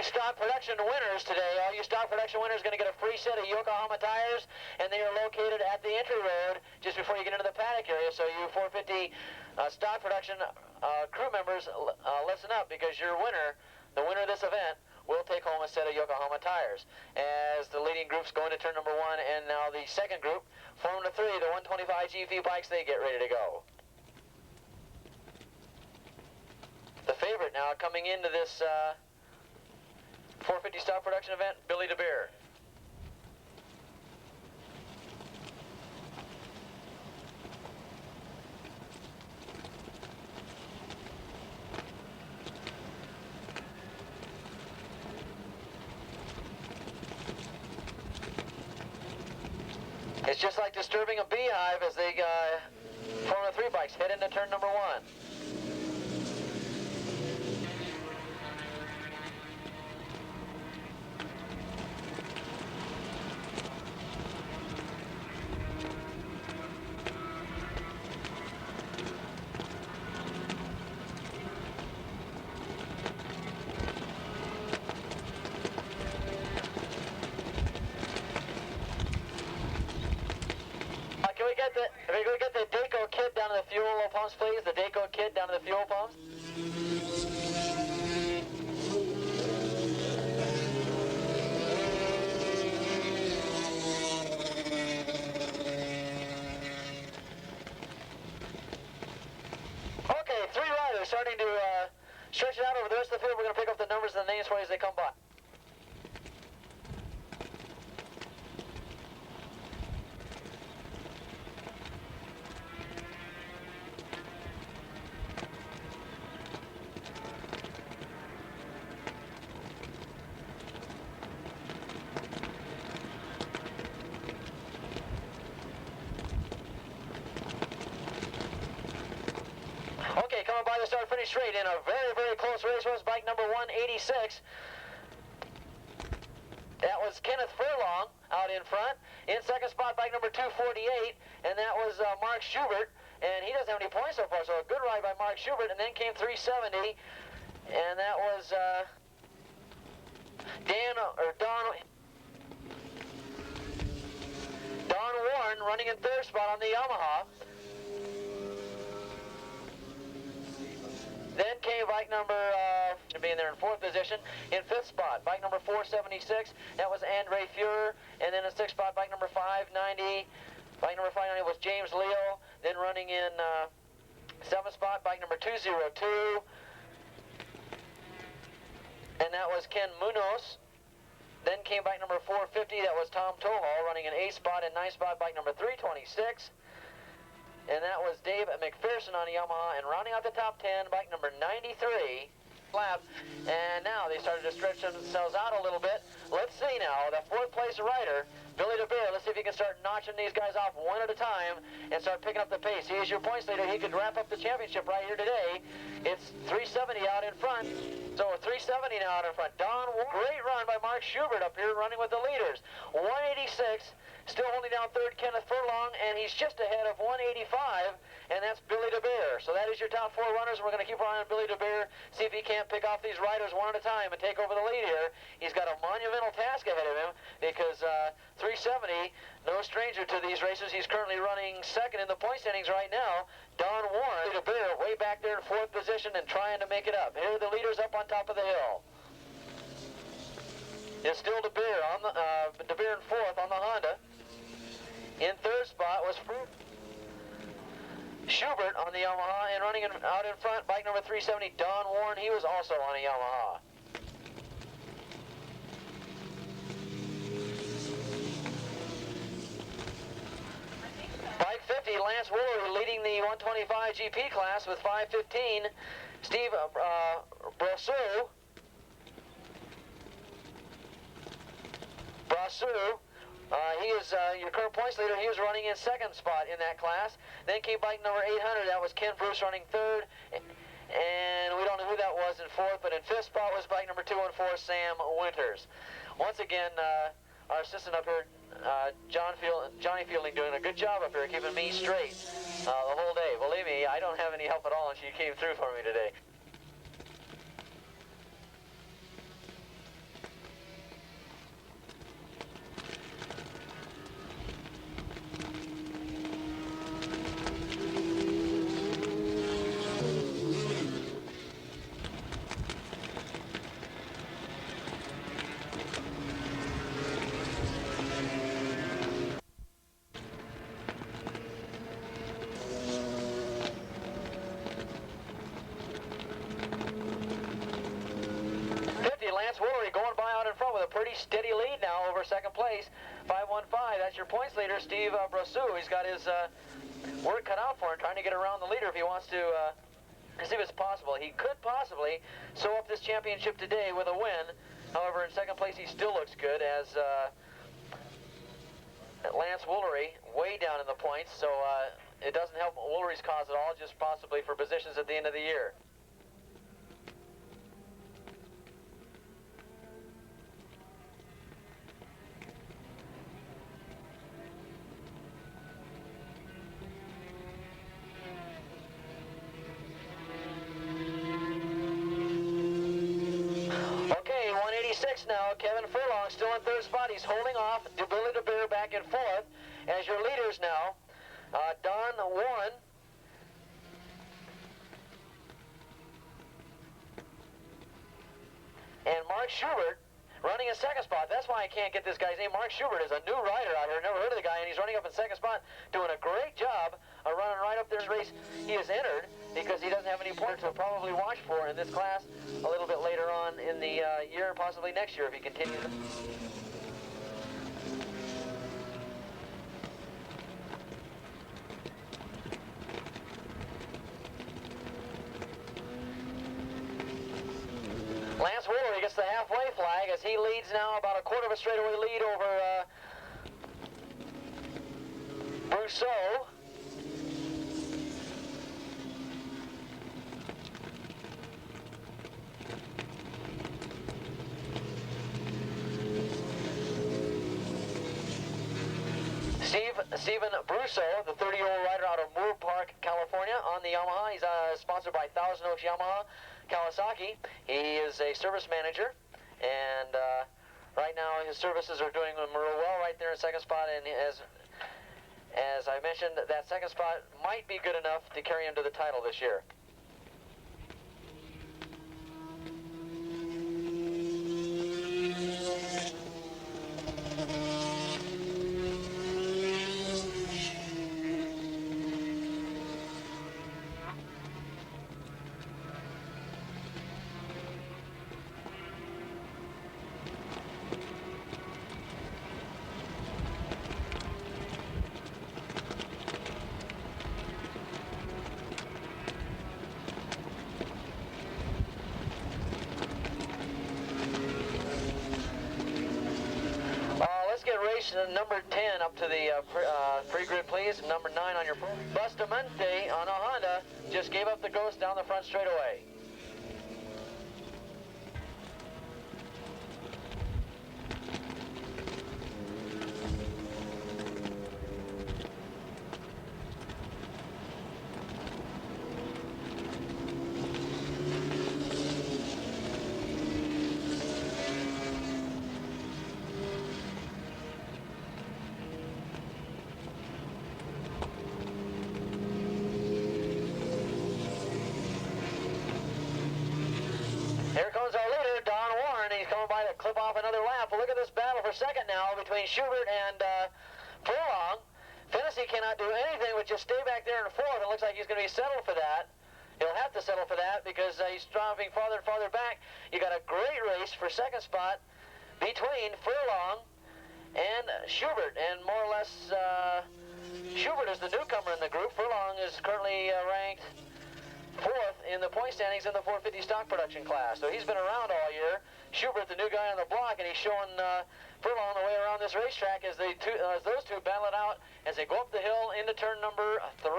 you stock production winners today. All you stock production winners are going to get a free set of Yokohama tires, and they are located at the entry road just before you get into the paddock area. So you 450 stock production crew members, listen up, because your winner, the winner of this event, will take home a set of Yokohama tires. As the leading groups go into turn number 1, and now the second group, Formula 3, the 125 GP bikes, they get ready to go. The favorite now coming into this 450 stock production event, Billy DeBeer. It's just like disturbing a beehive as they Formula 3 bikes head into turn number 1. Can we get the Daco kit down to the fuel pumps, please? The Daco kit down to the fuel pumps. Okay, 3 riders starting to stretch it out over the rest of the field. We're going to pick up the numbers and the names for you as they come by. Okay, coming by the start finish straight in a very, very close race was bike number 186. That was Kenneth Furlong out in front. In second spot, bike number 248, and that was Mark Schubert, and he doesn't have any points so far, so a good ride by Mark Schubert, and then came 370, and that was Don Warren running in third spot on the Yamaha. Then came bike number, being there in fourth position. In fifth spot, bike number 476, that was Andre Fuhrer. And then in sixth spot, bike number 590. Bike number 590 was James Leo. Then running in seventh spot, bike number 202. And that was Ken Munoz. Then came bike number 450, that was Tom Tohall, running in eighth spot. And ninth spot, bike number 326. And that was Dave McPherson on a Yamaha, and rounding out the top 10, bike number 93 lap. And now they started to stretch themselves out a little bit. Let's see now, the fourth place rider, Billy DeBeer. Let's see if he can start notching these guys off one at a time and start picking up the pace. He is your points leader. He could wrap up the championship right here today. It's 370 out in front. So 370 now out in front. Great run by Mark Schubert up here running with the leaders. 186. Still holding down third, Kenneth Furlong, and he's just ahead of 185, and that's Billy DeBeer. So that is your top 4 runners, and we're going to keep an eye on Billy DeBeer, see if he can't pick off these riders one at a time and take over the lead here. He's got a monumental task ahead of him because 370, no stranger to these races. He's currently running second in the point standings right now. Don Warren, DeBeer, way back there in fourth position and trying to make it up. Here are the leaders up on top of the hill. It's still DeBeer on the DeBeer in fourth on the Honda. In third spot was Schubert on the Yamaha, and running out in front, bike number 370, Don Warren. He was also on a Yamaha. Bike 50, Lance Willow leading the 125 GP class with 5:15. Steve Brasseur. He is your current points leader. He was running in second spot in that class. Then came bike number 800. That was Ken Bruce running third. And we don't know who that was in fourth, but in fifth spot was bike number 214, Sam Winters. Once again, our assistant up here, Johnny Fielding, doing a good job up here, keeping me straight the whole day. Believe me, I don't have any help at all, and she came through for me today. Lance Woolery going by out in front with a pretty steady lead now over second place. 5:15. That's your points leader, Steve Brosseau. He's got his work cut out for him, trying to get around the leader if he wants to see if it's possible. He could possibly sew up this championship today with a win. However, in second place, he still looks good as Lance Woolery way down in the points. So it doesn't help Woolery's cause at all, just possibly for positions at the end of the year. Now, Kevin Furlong still in third spot. He's holding off Billy DeBeer back in fourth. As your leaders now, Don Warren, and Mark Schubert running in second spot. That's why I can't get this guy's name. Mark Schubert is a new rider out here. Never heard of the guy, and he's running up in second spot, doing a great job of running right up this race. He is entered because he doesn't have any points to probably watch for in this class a little bit later on in the year, possibly next year if he continues. Lance Woolery gets the halfway flag as he leads now about a quarter of a straightaway lead over Brosseau. Stephen Brosseau, the 30-year-old rider out of Moore Park, California, on the Yamaha. He's sponsored by Thousand Oaks Yamaha Kawasaki. He is a service manager, and right now his services are doing him real well right there in second spot. And as I mentioned, that second spot might be good enough to carry him to the title this year. Number 10 up to the pre-grid, please. Number 9 on your Bustamante on a Honda just gave up the ghost down the front straightaway. Here comes our leader, Don Warren. He's coming by to clip off another lap. Well, look at this battle for second now between Schubert and Furlong. Fennessy cannot do anything but just stay back there in fourth. It looks like he's going to be settled for that. He'll have to settle for that because he's dropping farther and farther back. You got a great race for second spot between Furlong and Schubert. And more or less, Schubert is the newcomer in the group. Furlong is currently ranked fourth in the point standings in the 450 stock production class. So he's been around all year. Schubert, the new guy on the block, and he's showing Furlong the way around this racetrack as those two battle it out as they go up the hill into turn number 3.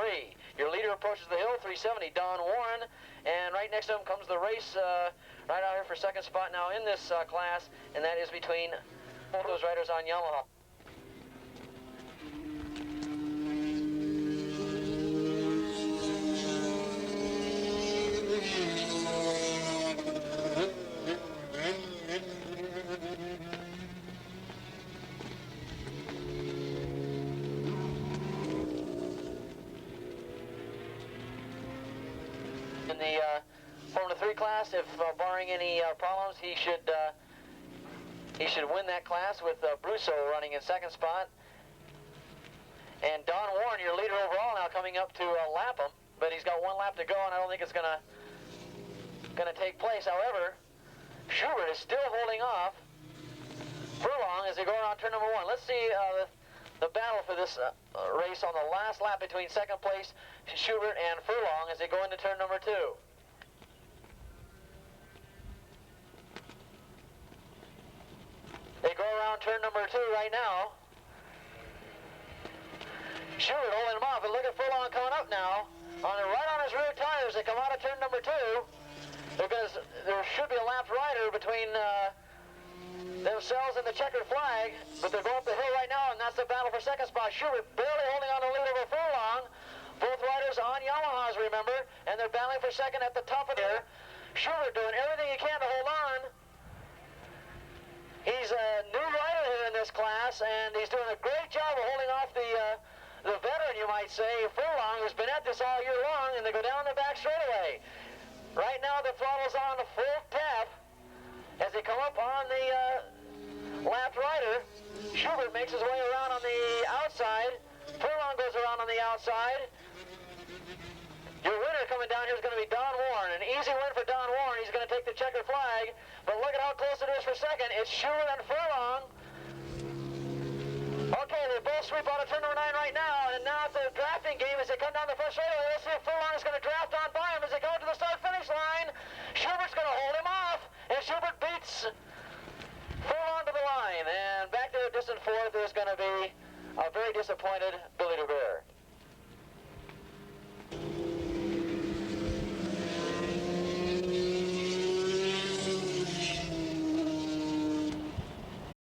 Your leader approaches the hill, 370, Don Warren, and right next to him comes the race right out here for second spot now in this class, and that is between both those riders on Yamaha. In the Formula 3 class, if barring any problems, he should win that class with Brosseau running in second spot. And Don Warren, your leader overall, now coming up to lap him, but he's got one lap to go, and I don't think it's gonna take place. However, Schubert is still holding off Furlong as they go around turn number 1. Let's see the battle for this race on the last lap between second place Schubert and Furlong as they go into turn number 2. They go around turn number 2 right now. Schubert holding him off, and look at Furlong coming up now. Right on his rear tires, they come out of turn number 2. There should be a lapped rider between themselves and the checkered flag, but they're going up the hill right now, and that's the battle for second spot. Schubert barely holding on to lead over Furlong. Both riders on Yamahas, remember, and they're battling for second at the top of there. Schubert doing everything he can to hold on. He's a new rider here in this class, and he's doing a great job of holding off the veteran, you might say, Furlong, who's been at this all year long, and they go down the back straightaway. Right now, the throttle's on the full tap as they come up on the lapped rider. Schubert makes his way around on the outside. Furlong goes around on the outside. Your winner coming down here is going to be Don Warren. An easy win for Don Warren. He's going to take the checkered flag. But look at how close it is for second. It's Schubert and Furlong. Okay, they both sweep out of turn number 9 right now. And now it's a drafting game as they come down the first straightaway. Let's see if Furlong is going to draft on by him as they go to the start-finish line. Schubert's going to hold him off. And Schubert beats Furlong to the line. And back to a distant fourth is going to be a very disappointed Billy DeBeer.